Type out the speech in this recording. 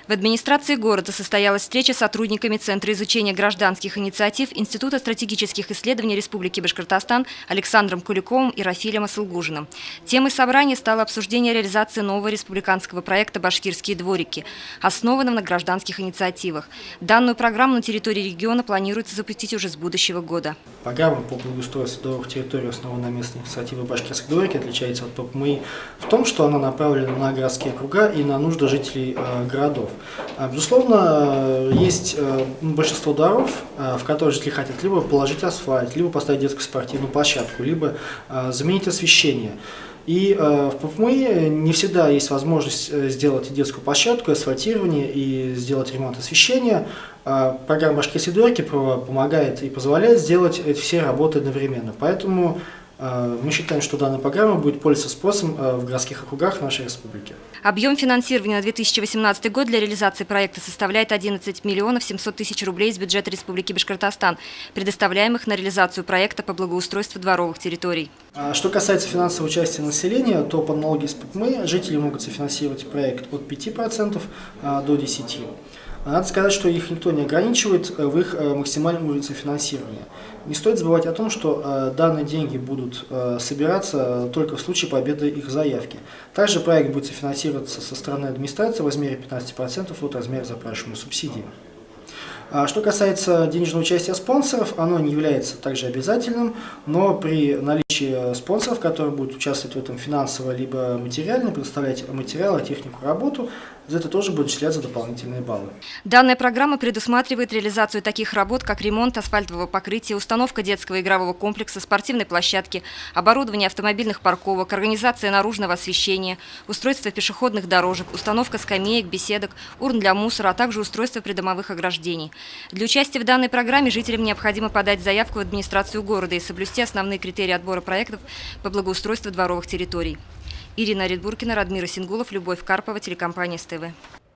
В администрации города состоялась встреча с сотрудниками Центра изучения гражданских инициатив Института стратегических исследований Республики Башкортостан Александром Куликовым и Рафилем Асылгужиным. Темой собрания стало обсуждение реализации нового республиканского проекта «Башкирские дворики», основанного на гражданских инициативах. Данную программу на территории региона планируется запустить уже с будущего года. Программа по благоустройству дворовых территорий, основанная на местной инициативе «Башкирские дворики», отличается от ППМИ в том, что она направлена на городские округа и на нужды жителей городов. Безусловно, есть большинство дворов, в которые жители хотят либо положить асфальт, либо поставить детскую спортивную площадку, либо заменить освещение. И в ППМИ не всегда есть возможность сделать и детскую площадку, и асфальтирование, и сделать ремонт освещения. Программа «Башкирские дворики» помогает и позволяет сделать эти все работы одновременно. Поэтому мы считаем, что данная программа будет пользоваться спросом в городских округах нашей республики. Объем финансирования на 2018 год для реализации проекта составляет 11 миллионов 700 тысяч рублей из бюджета Республики Башкортостан, предоставляемых на реализацию проекта по благоустройству дворовых территорий. Что касается финансового участия населения, то по аналогии с ППМИ жители могут софинансировать проект от 5% до 10%. Надо сказать, что их никто не ограничивает в их максимальном уровне софинансирования. Не стоит забывать о том, что данные деньги будут собираться только в случае победы их заявки. Также проект будет софинансироваться со стороны администрации в размере 15% от размера запрашиваемой субсидии. Что касается денежного участия спонсоров, оно не является также обязательным, но при наличии спонсоров, которые будут участвовать в этом финансово либо материально, предоставлять материалы, технику, работу, за это тоже будут начисляться дополнительные баллы. Данная программа предусматривает реализацию таких работ, как ремонт асфальтового покрытия, установка детского игрового комплекса, спортивной площадки, оборудование автомобильных парковок, организация наружного освещения, устройство пешеходных дорожек, установка скамеек, беседок, урн для мусора, а также устройство придомовых ограждений. Для участия в данной программе жителям необходимо подать заявку в администрацию города и соблюсти основные критерии отбора проектов по благоустройству дворовых территорий. Ирина Редбуркина, Радмир Сингулов, Любовь Карпова, телекомпания СТВ.